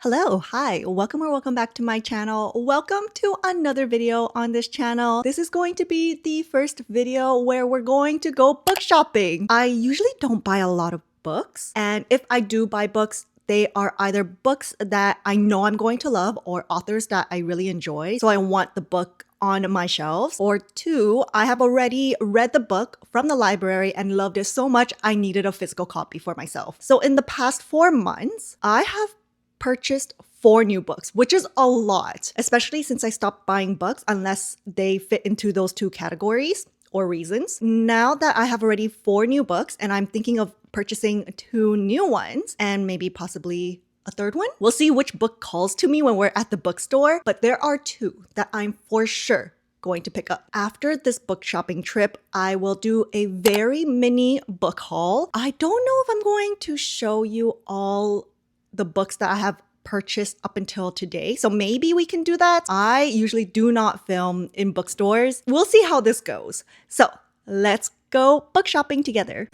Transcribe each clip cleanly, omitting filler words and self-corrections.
Hello, hi, welcome back to my channel. Welcome to another video on this channel. This is going to be the first video where we're going to go book shopping. I usually don't buy a lot of books, and if I do buy books, they are either books that I know I'm going to love or authors that I really enjoy. So I want the book on my shelves. Or two, I have already read the book from the library and loved it so much I needed a physical copy for myself. So in the past 4 months, I have purchased 4 new books, which is a lot, especially since I stopped buying books unless they fit into those 2 categories or reasons. Now that I have already 4 new books and I'm thinking of purchasing 2 new ones and maybe possibly a 3rd one. We'll see which book calls to me when we're at the bookstore, but there are 2 that I'm for sure going to pick up. After this book shopping trip, I will do a very mini book haul. I don't know if I'm going to show you all the books that I have purchased up until today, so maybe we can do that. I usually do not film in bookstores. We'll see how this goes. So let's go book shopping together.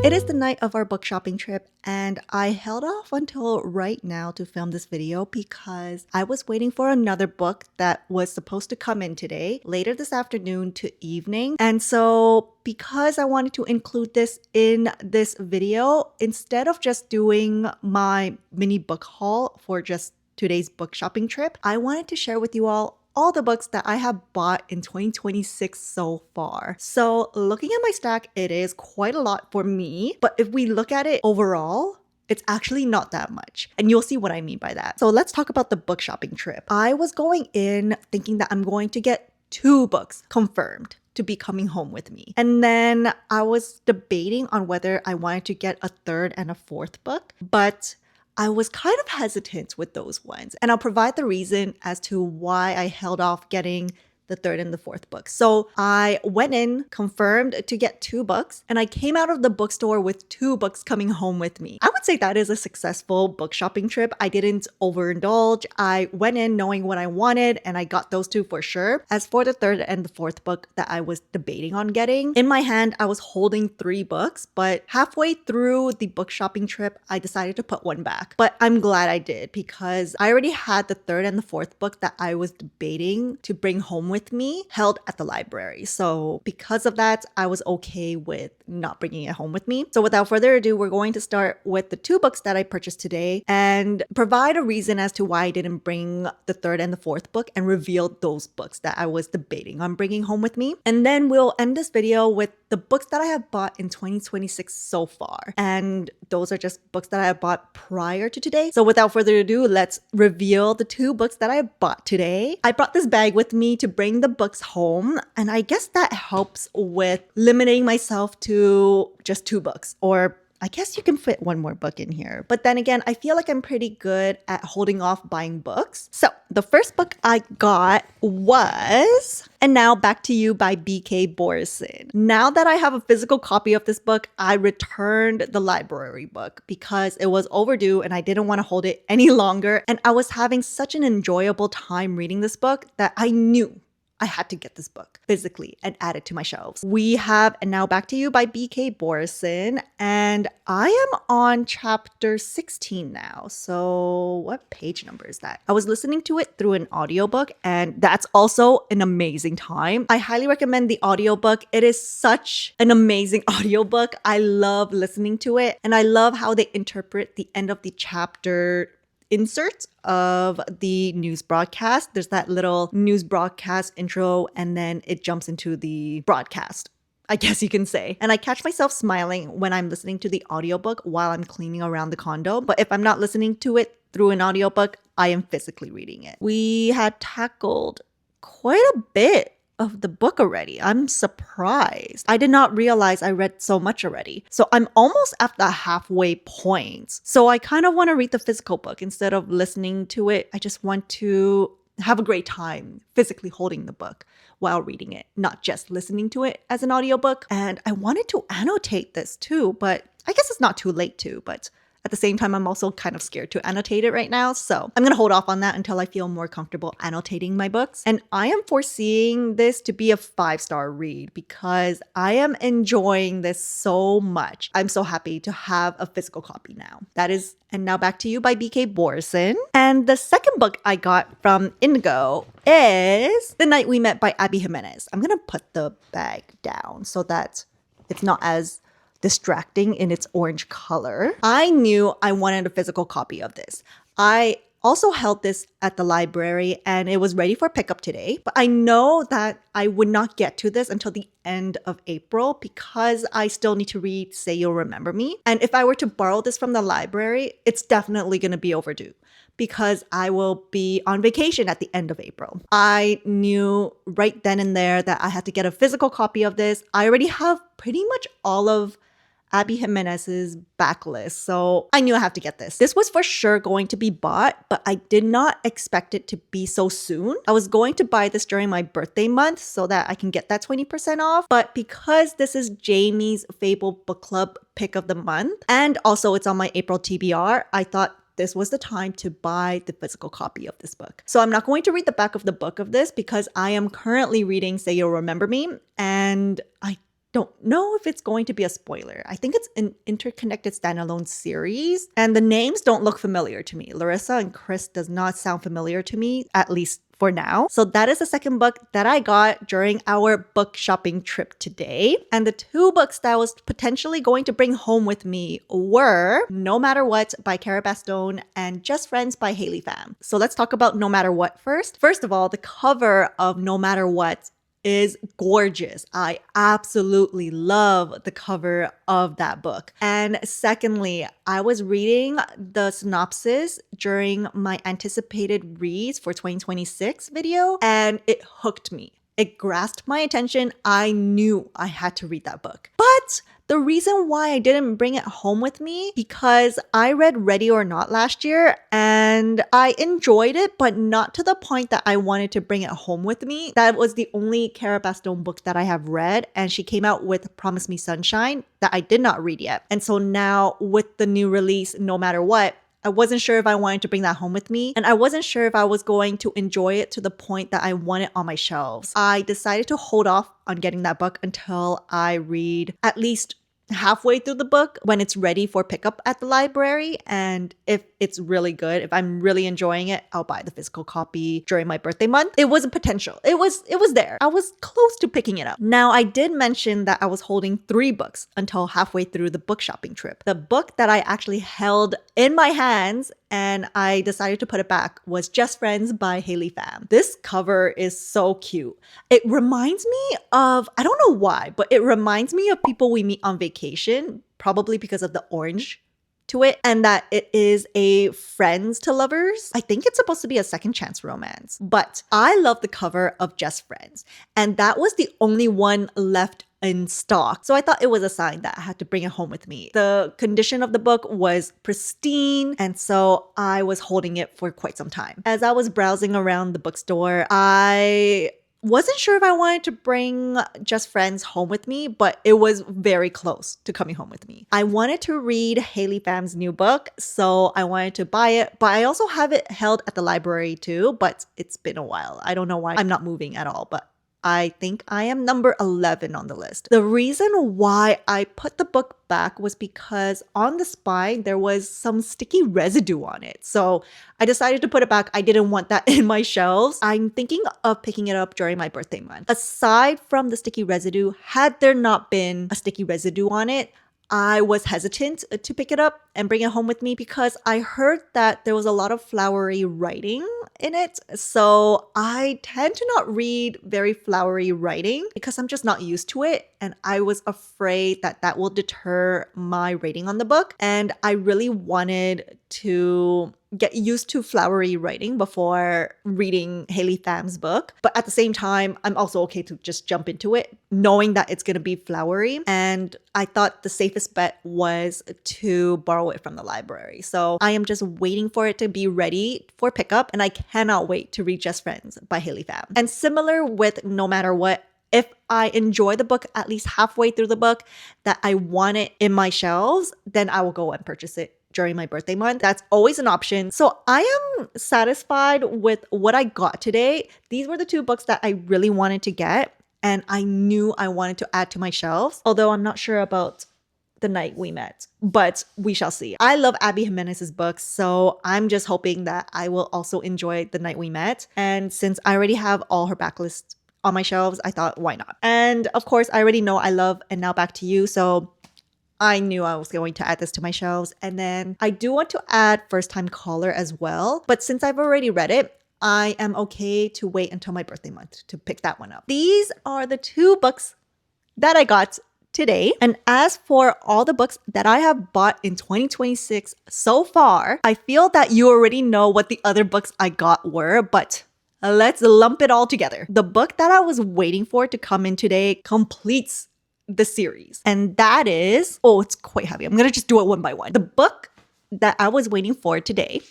It is the night of our book shopping trip, and I held off until right now to film this video because I was waiting for another book that was supposed to come in today, later this afternoon to evening. And so because I wanted to include this in this video, instead of just doing my mini book haul for just today's book shopping trip, I wanted to share with you all the books that I have bought in 2026 so far. So looking at my stack, it is quite a lot for me. But if we look at it overall, it's actually not that much. And you'll see what I mean by that. So let's talk about the book shopping trip. I was going in thinking that I'm going to get 2 books confirmed to be coming home with me. And then I was debating on whether I wanted to get a 3rd and a 4th book. But I was kind of hesitant with those ones, and I'll provide the reason as to why I held off getting the 3rd and the 4th book. So I went in, confirmed to get 2 books, and I came out of the bookstore with 2 books coming home with me. I would say that is a successful book shopping trip. I didn't overindulge. I went in knowing what I wanted, and I got those 2 for sure. As for the 3rd and the 4th book that I was debating on getting, in my hand, I was holding 3 books, but halfway through the book shopping trip, I decided to put 1 back. But I'm glad I did because I already had the 3rd and the 4th book that I was debating to bring home with me held at the library. So because of that, I was okay with not bringing it home with me. So without further ado, we're going to start with the 2 books that I purchased today and provide a reason as to why I didn't bring the 3rd and the 4th book and reveal those books that I was debating on bringing home with me. And then we'll end this video with the books that I have bought in 2026 so far. And those are just books that I have bought prior to today. So without further ado, let's reveal the 2 books that I bought today. I brought this bag with me to bring the books home, and I guess that helps with limiting myself to just 2 books, or I guess you can fit 1 more book in here. But then again, I feel like I'm pretty good at holding off buying books. So the first book I got was And Now Back to You by B.K. Borison. Now that I have a physical copy of this book, I returned the library book because it was overdue and I didn't want to hold it any longer. And I was having such an enjoyable time reading this book that I knew I had to get this book physically and add it to my shelves. We have And Now Back to You by B.K. Borison, and I am on chapter 16 now. So what page number is that? I was listening to it through an audiobook, and that's also an amazing time. I highly recommend the audiobook. It is such an amazing audiobook. I love listening to it, and I love how they interpret the end of the chapter inserts of the news broadcast. There's that little news broadcast intro, and then it jumps into the broadcast, I guess you can say. And I catch myself smiling when I'm listening to the audiobook while I'm cleaning around the condo. But if I'm not listening to it through an audiobook, I am physically reading it. We had tackled quite a bit of the book already. I'm surprised. I did not realize I read so much already. So I'm almost at the halfway point. So I kind of want to read the physical book instead of listening to it. I just want to have a great time physically holding the book while reading it, not just listening to it as an audiobook. And I wanted to annotate this too, but I guess it's not too late to, but at the same time, I'm also kind of scared to annotate it right now. So I'm going to hold off on that until I feel more comfortable annotating my books. And I am foreseeing this to be a 5-star read because I am enjoying this so much. I'm so happy to have a physical copy now. That is And Now Back to You by B.K. Borison. And the second book I got from Indigo is The Night We Met by Abby Jimenez. I'm going to put the bag down so that it's not as distracting in its orange color. I knew I wanted a physical copy of this. I also held this at the library and it was ready for pickup today, but I know that I would not get to this until the end of April because I still need to read Say You'll Remember Me. And if I were to borrow this from the library, it's definitely going to be overdue because I will be on vacation at the end of April. I knew right then and there that I had to get a physical copy of this. I already have pretty much all of Abby Jimenez's backlist, so I knew I have to get this. This was for sure going to be bought, but I did not expect it to be so soon. I was going to buy this during my birthday month so that I can get that 20% off, but because this is Jamie's Fable Book Club pick of the month, and also it's on my April TBR, I thought this was the time to buy the physical copy of this book. So I'm not going to read the back of the book of this because I am currently reading Say You'll Remember Me, and I don't know if it's going to be a spoiler. I think it's an interconnected standalone series, and the names don't look familiar to me. Larissa and Chris does not sound familiar to me, at least for now. So that is the second book that I got during our book shopping trip today. And the two books that I was potentially going to bring home with me were No Matter What by Cara Bastone and Just Friends by Haley Pham. So let's talk about No Matter What first. First of all, the cover of No Matter What is gorgeous. I absolutely love the cover of that book. And secondly, I was reading the synopsis during my anticipated reads for 2026 video, and it hooked me. It grasped my attention. I knew I had to read that book. But the reason why I didn't bring it home with me, because I read Ready or Not last year and I enjoyed it, but not to the point that I wanted to bring it home with me. That was the only Cara Bastone book that I have read, and she came out with Promise Me Sunshine that I did not read yet. And so now with the new release, No Matter What, I wasn't sure if I wanted to bring that home with me, and I wasn't sure if I was going to enjoy it to the point that I want it on my shelves. I decided to hold off on getting that book until I read at least halfway through the book when it's ready for pickup at the library. And if it's really good, if I'm really enjoying it, I'll buy the physical copy during my birthday month. It was a potential. It was there. I was close to picking it up. Now, I did mention that I was holding 3 books until halfway through the book shopping trip. The book that I actually held in my hands and I decided to put it back was Just Friends by Haley Pham. This cover is so cute. It reminds me of, I don't know why, but it reminds me of People We Meet on Vacation, probably because of the orange to it, and that it is a friends to lovers. I think it's supposed to be a second chance romance, but I love the cover of Just Friends, and that was the only one left in stock. So I thought it was a sign that I had to bring it home with me. The condition of the book was pristine, and so I was holding it for quite some time. As I was browsing around the bookstore, I wasn't sure if I wanted to bring Just Friends home with me, but it was very close to coming home with me. I wanted to read Haley Pham's new book, so I wanted to buy it, but I also have it held at the library too, but it's been a while. I don't know why I'm not moving at all, but I think I am number 11 on the list. The reason why I put the book back was because on the spine, there was some sticky residue on it. So I decided to put it back. I didn't want that in my shelves. I'm thinking of picking it up during my birthday month. Aside from the sticky residue, had there not been a sticky residue on it, I was hesitant to pick it up and bring it home with me because I heard that there was a lot of flowery writing in it. So I tend to not read very flowery writing because I'm just not used to it. And I was afraid that that will deter my rating on the book. And I really wanted to get used to flowery writing before reading Haley Pham's book. But at the same time, I'm also okay to just jump into it, knowing that it's going to be flowery. And I thought the safest bet was to borrow it from the library. So I am just waiting for it to be ready for pickup. And I cannot wait to read Just Friends by Haley Pham. And similar with No Matter What, if I enjoy the book at least halfway through the book, that I want it in my shelves, then I will go and purchase it during my birthday month. That's always an option. So I am satisfied with what I got today. These were the two books that I really wanted to get, and I knew I wanted to add to my shelves, although I'm not sure about The Night We Met, but we shall see. I love Abby Jimenez's books, so I'm just hoping that I will also enjoy The Night We Met. And since I already have all her backlist on my shelves, I thought, why not? And of course, I already know I love And Now Back to You, so I knew I was going to add this to my shelves. And then I do want to add First Time Caller as well. But since I've already read it, I am okay to wait until my birthday month to pick that one up. These are the two books that I got today. And as for all the books that I have bought in 2026 so far, I feel that you already know what the other books I got were, but let's lump it all together. The book that I was waiting for to come in today completes the series. And that is, oh, it's quite heavy. I'm going to just do it one by one. The book that I was waiting for today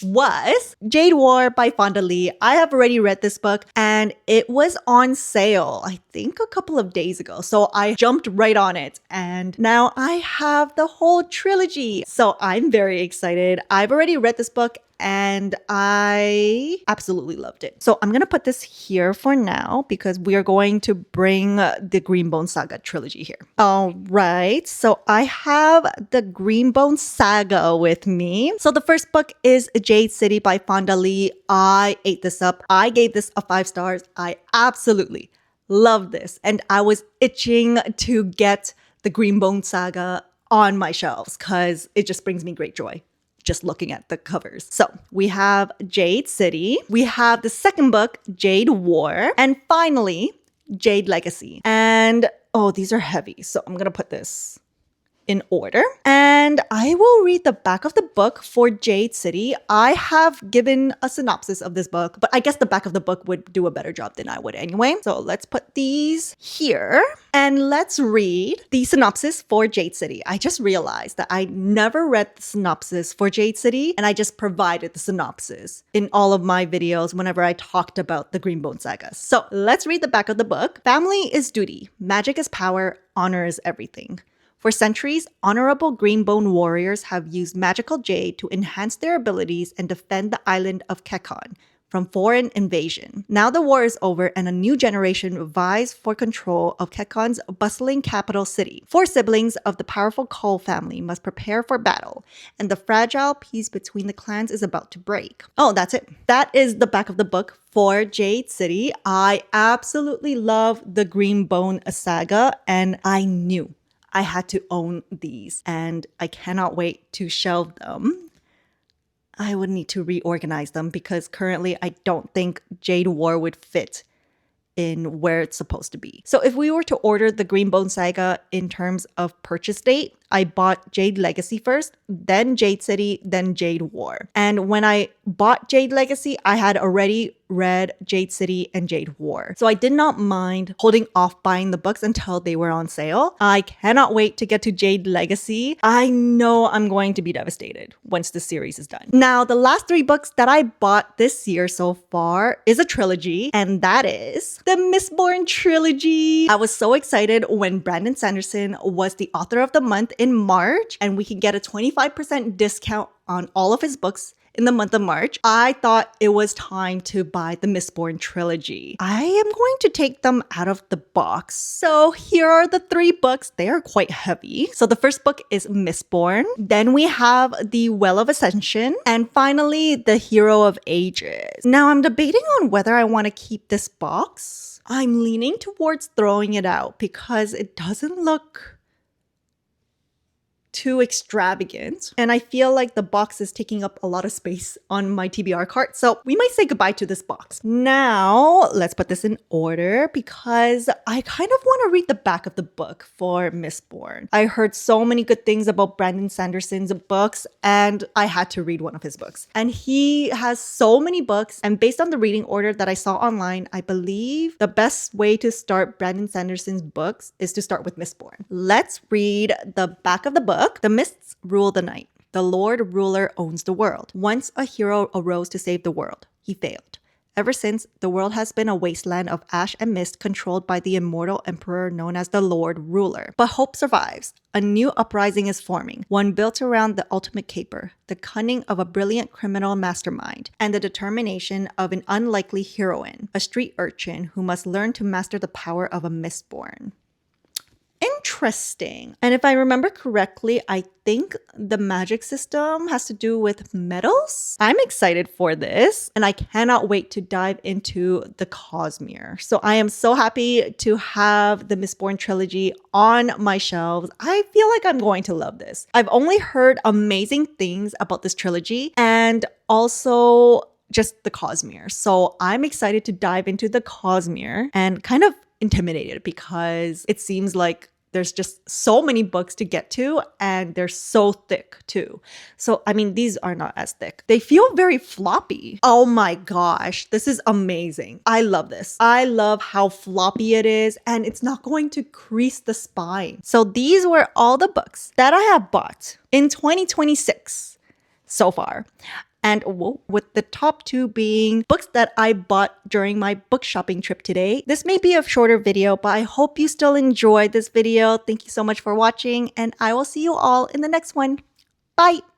was Jade War by Fonda Lee. I have already read this book and it was on sale, I think a couple of days ago. So I jumped right on it and now I have the whole trilogy. So I'm very excited. I've already read this book and I absolutely loved it. So I'm going to put this here for now because we are going to bring the Greenbone Saga trilogy here. All right. So I have the Greenbone Saga with me. So the first book is Jade City by Fonda Lee. I ate this up. I gave this a 5 stars. I absolutely love this. And I was itching to get the Greenbone Saga on my shelves because it just brings me great joy just looking at the covers. So we have Jade City, we have the second book, Jade War, and finally, Jade Legacy. And oh, these are heavy. So I'm gonna put this in order. And I will read the back of the book for Jade City. I have given a synopsis of this book, but I guess the back of the book would do a better job than I would anyway. So let's put these here and let's read the synopsis for Jade City. I just realized that I never read the synopsis for Jade City and I just provided the synopsis in all of my videos whenever I talked about the Greenbone Saga. So let's read the back of the book. Family is duty, magic is power, honor is everything. For centuries, honorable Greenbone warriors have used magical jade to enhance their abilities and defend the island of Kekon from foreign invasion. Now the war is over and a new generation vies for control of Kekon's bustling capital city. 4 siblings of the powerful Cole family must prepare for battle, and the fragile peace between the clans is about to break. Oh, that's it. That is the back of the book for Jade City. I absolutely love the Greenbone Saga, and I knew I had to own these and I cannot wait to shelve them. I would need to reorganize them because currently I don't think Jade War would fit in where it's supposed to be. So if we were to order the Greenbone Saga in terms of purchase date, I bought Jade Legacy first, then Jade City, then Jade War. And when I bought Jade Legacy, I had already read Jade City and Jade War. So I did not mind holding off buying the books until they were on sale. I cannot wait to get to Jade Legacy. I know I'm going to be devastated once the series is done. Now, the last 3 books that I bought this year so far is a trilogy, and that is the Mistborn trilogy. I was so excited when Brandon Sanderson was the author of the month in March, and we could get a 25% discount on all of his books in the month of March, I thought it was time to buy the Mistborn trilogy. I am going to take them out of the box. So here are the 3 books. They are quite heavy. So the first book is Mistborn. Then we have The Well of Ascension. And finally, The Hero of Ages. Now I'm debating on whether I want to keep this box. I'm leaning towards throwing it out because it doesn't look too extravagant, and I feel like the box is taking up a lot of space on my TBR cart, so we might say goodbye to this box. Now, let's put this in order because I kind of want to read the back of the book for Mistborn. I heard so many good things about Brandon Sanderson's books, and I had to read one of his books. And he has so many books, and based on the reading order that I saw online, I believe the best way to start Brandon Sanderson's books is to start with Mistborn. Let's read the back of the book. The mists rule the night. The Lord Ruler owns the world. Once a hero arose to save the world. He failed. Ever since, the world has been a wasteland of ash and mist controlled by the immortal emperor known as the Lord Ruler. But hope survives. A new uprising is forming, one built around the ultimate caper, the cunning of a brilliant criminal mastermind, and the determination of an unlikely heroine, a street urchin who must learn to master the power of a Mistborn. Interesting. And if I remember correctly, I think the magic system has to do with metals. I'm excited for this, and I cannot wait to dive into the Cosmere. So I am so happy to have the Mistborn trilogy on my shelves. I feel like I'm going to love this. I've only heard amazing things about this trilogy and also just the Cosmere. So I'm excited to dive into the Cosmere and kind of intimidated because it seems like there's just so many books to get to, and they're so thick too. So, I mean, these are not as thick. They feel very floppy. Oh my gosh, this is amazing. I love this. I love how floppy it is, and it's not going to crease the spine. So these were all the books that I have bought in 2026 so far. And with the top 2 being books that I bought during my book shopping trip today. This may be a shorter video, but I hope you still enjoyed this video. Thank you so much for watching, and I will see you all in the next one. Bye!